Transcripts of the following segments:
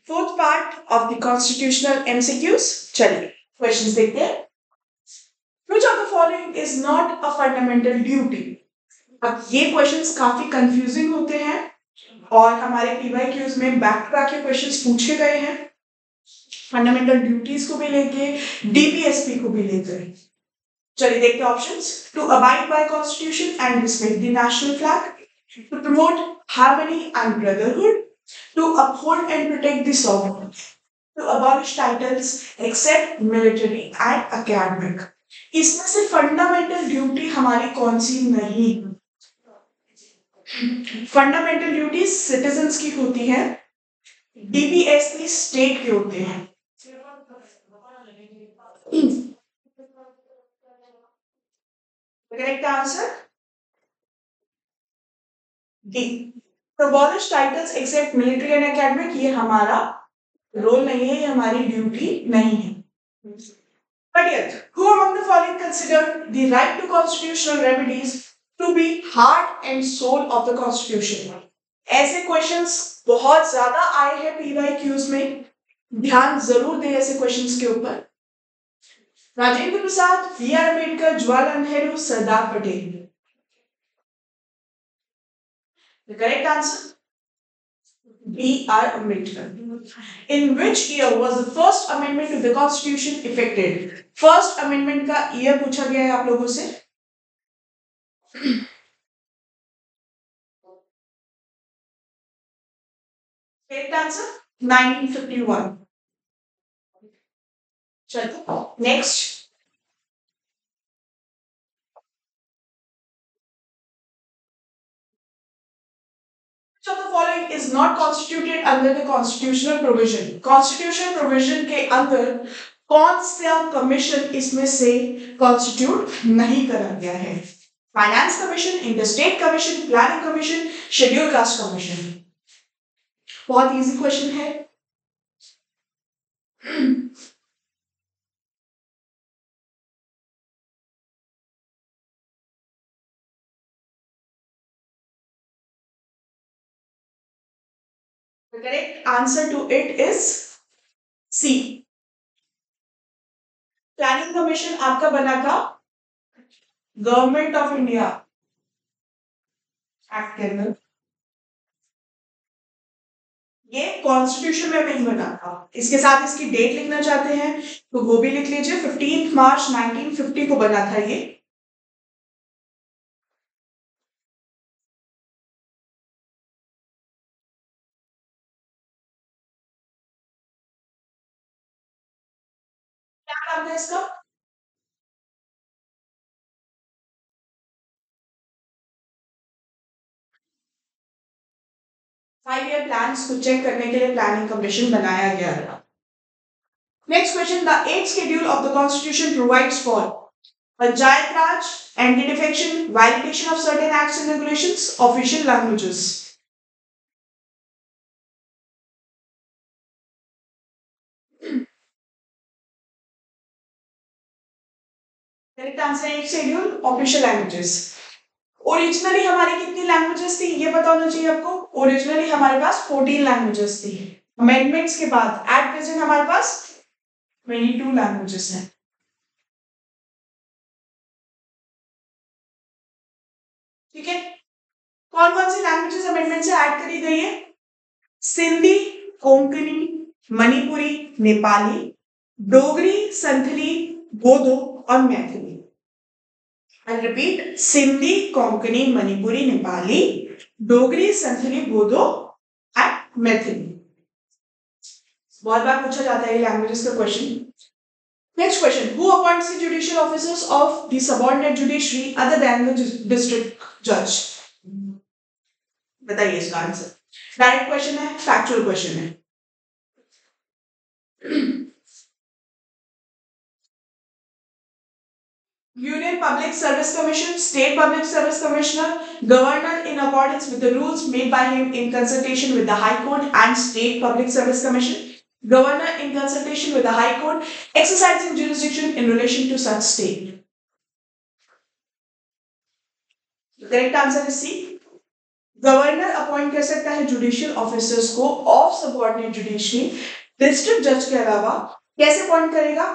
Fourth part of the constitutional MCQs. चलिए questions देखते हैं। Which of the following is not a fundamental duty? अब ये questions काफी कंफ्यूजिंग होते हैं और हमारे पीवाईक्यूज में बैक टू बैक क्वेश्चंस पूछे गए हैं। फंडामेंटल ड्यूटीज को भी लेके, डीपीएसपी को भी लेकर। चलिए देखते हैं options. To abide by constitution and respect the national flag, to promote harmony and brotherhood, to uphold and protect the sovereign, to abolish titles except military and academic. इसमें से फंडामेंटल ड्यूटी हमारी कौन सी नहीं? फंडामेंटल ड्यूटीज सिटीजन्स की होती है, DPSP state के होते हैं। Correct answer D. Abolish titles except military and academic, ये हमारा रोल नहीं है, ये हमारी ड्यूटी नहीं है। But yet, who among the following consider the right to constitutional remedies to be heart and soul of the constitution? ऐसे questions बहुत ज्यादा आए हैं पीवाईक्यूज में, ध्यान जरूर दें ऐसे क्वेश्चंस के ऊपर। Rajendra Prasad, B R Ambedkar, Jawaharlal Nehru, Sardar Patel. The correct answer B R Ambedkar. In which year was the first amendment to the Constitution effected? First amendment का ईयर पूछा गया है आप लोगों से। Correct answer 1951। चलो next. Which of the following is not constituted under the constitutional provision? Constitutional provision के अंदर कौन सा कमीशन इसमें से कॉन्स्टिट्यूट नहीं करा गया है? Finance commission, interstate commission, planning commission, schedule caste commission. बहुत इजी क्वेश्चन है। The correct answer to it is C. Planning commission आपका बना था गवर्नमेंट ऑफ इंडिया एक्ट के अंदर, ये कॉन्स्टिट्यूशन में नहीं बना था। इसके साथ इसकी डेट लिखना चाहते हैं तो वो भी लिख लीजिए, 15 मार्च 1950 को बना था ये। क्या काम था इसका? फाइव ईयर प्लान्स को चेक करने के लिए प्लानिंग कमीशन बनाया गया था। Next question, the 8th schedule of the constitution provides for panchayat Raj, anti defection, violation of certain acts and regulations, official languages. Correct answer है शेड्यूल ऑफिशियल लैंग्वेजेस। ओरिजिनली हमारी कितनी लैंग्वेजेस थी ये पता होना चाहिए आपको। ओरिजिनली हमारे पास 14 लैंग्वेजेस थी। अमेंडमेंट्स के बाद एट प्रेजेंट हमारे पास 22 लैंग्वेजेस हैं। ठीक है, कौन कौन सी लैंग्वेजेस अमेंडमेंट से ऐड करी गई है? सिंधी, कोंकणी, मणिपुरी, नेपाली, डोगरी, संथली, बोडो और Maithili. I'll repeat, Sindhi, Konkani, Manipuri, Nepali, Dogri, Santhali, Bodo and Maithili. बहुत बार पूछा जाता है ये लैंग्वेजेस का question. Next question, who appoints the judicial officers of the subordinate judiciary other than the district जज? बताइए इसका आंसर। डायरेक्ट क्वेश्चन है, फैक्चुअल क्वेश्चन है। Union Public Service Commission, State Public Service Commissioner, governor in accordance with the rules made by him in consultation with the High Court and State Public Service Commission, governor in consultation with the High Court exercising jurisdiction in relation to such state. The correct answer is C. Governor appoint कर सकता है judicial officers को of subordinate judiciary district जज के अलावा। कैसे appoint करेगा?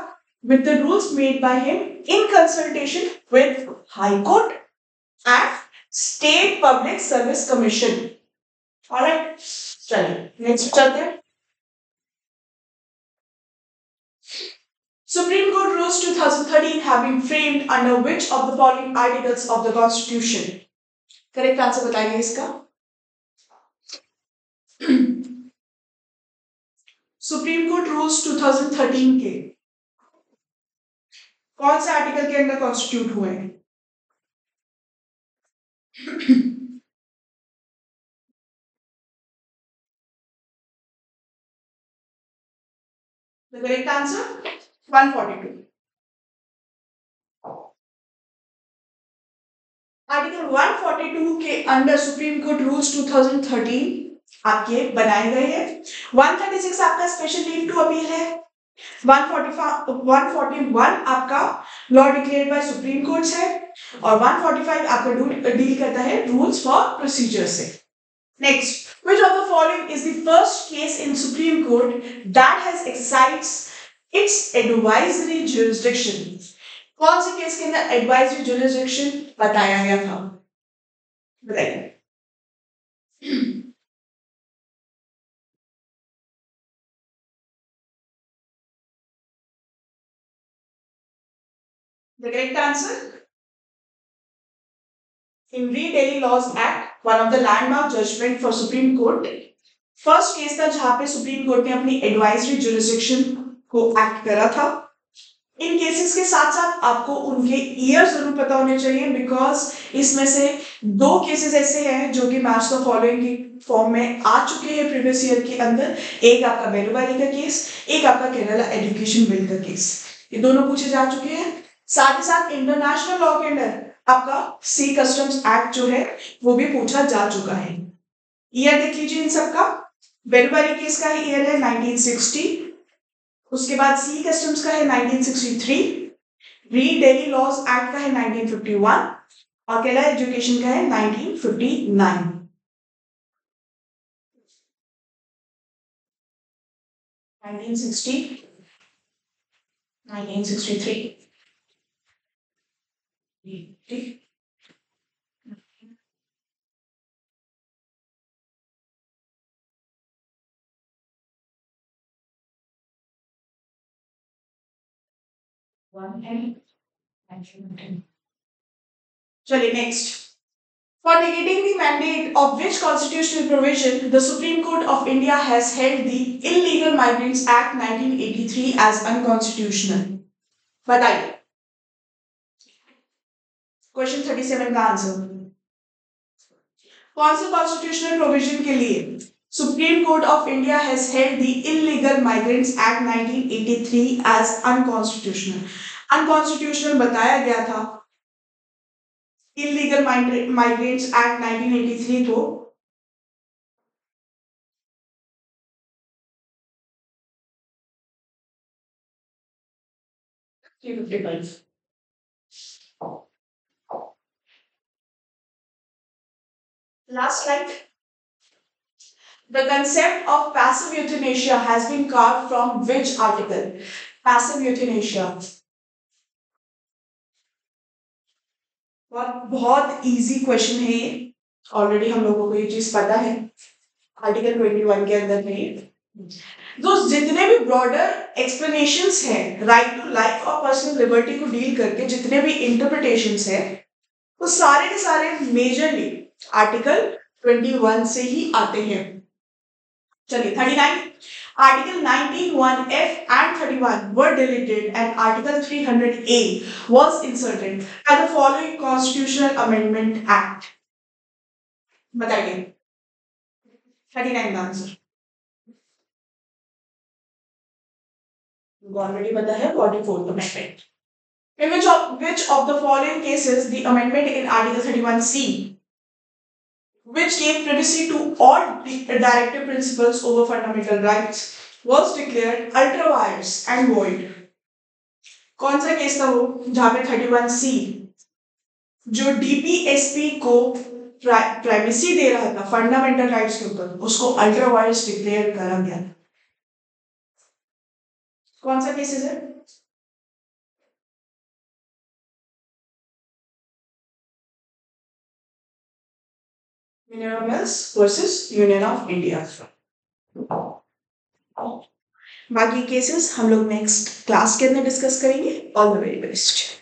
With the rules made by him in consultation with high court and state public service commission. Alright, चलिए नेक्स्ट चलते हैं। Supreme Court rules 2013 have been framed under which of the following articles of the Constitution? Correct answer बताइए इसका। Supreme court rules 2013 के कौन से article के अंदर कॉन्स्टिट्यूट हुए हैं? The correct answer 142. आर्टिकल 142 के अंडर सुप्रीम कोर्ट रूल्स 2013 आपके बनाए गए हैं। 136 आपका स्पेशल लीव टू अपील है। 141 आपका law declared by supreme court है और 145 आपका डील करता है रूल्स फॉर प्रोसीजर से। Next, which of the following is the first case in Supreme Court that has exercised its advisory jurisdiction? कौन से केस के अंदर एडवाइजरी जुरिसडिक्शन बताया गया था? बताइए। The correct answer in Re Delhi Laws Act, one of the landmark judgment for Supreme Court, first case था जहां पे सुप्रीम कोर्ट ने अपनी एडवाइजरी जुरिसडिक्शन को एक्ट करा था। इन केसेस के साथ साथ आपको उनके ईयर जरूर पता होने चाहिए बिकॉज इसमें से दो केसेस ऐसे हैं जो कि मैच द फॉलोइंग की फॉर्म में आ चुके हैं प्रीवियस ईयर के अंदर। एक आपका बेरुवारी का केस, एक आपका केरला एजुकेशन बिल का केस, ये दोनों पूछे जा चुके हैं। साथ ही साथ इंटरनेशनल लॉ के अंदर आपका सी कस्टम्स एक्ट जो है वो भी पूछा जा चुका है। ईयर देख लीजिए इन सबका। बेरुवारी केस का ईयर है 1960, उसके बाद सी कस्टम्स का है 1963, री दिल्ली लॉज एक्ट का है 1951 और केरला एजुकेशन का है 1959। नाइनटीन 1963 चलिए next. For negating the mandate of which constitutional provision the Supreme Court of India has held the Illegal Migrants Act 1983 as unconstitutional? बताइए। क्वेश्चन 37 का आंसर। कौन से कॉन्स्टिट्यूशनल प्रोविजन के लिए Supreme Court of India has held the illegal migrants act 1983 as unconstitutional? Unconstitutional बताया गया था illegal migrants act 1983 को। Last slide. The concept of passive euthanasia has been carved from which article? Passive euthanasia बहुत easy question है ये, already हम लोगों को ये चीज पता है। आर्टिकल 21 के अंदर में जो जितने भी ब्रॉडर एक्सप्लेनेशंस हैं राइट टू लाइफ और पर्सनल लिबर्टी को डील करके जितने भी इंटरप्रिटेशंस हैं वो सारे के सारे मेजरली आर्टिकल 21 से ही आते हैं। चलिए 39, Article 19(1)(f) and 31 were deleted and Article 300(a) was inserted by the following Constitutional Amendment Act. बताइए 39 का आंसर। ऑलरेडी पता है 44th Amendment. In which of the following cases the amendment in Article 31(c) which gave privacy to all directive principles over fundamental rights was declared ultra vires and void? कौन सा case था वो जहां पे 31(c) जो DPSP को privacy दे रहा था फंडामेंटल राइट्स के ऊपर, उसको अल्ट्रा वायरस डिक्लेयर करा गया। कौन सा केसेस है? Union of Wales versus Union of India. बाकी केसेस हम लोग नेक्स्ट क्लास के अंदर डिस्कस करेंगे। All the very best.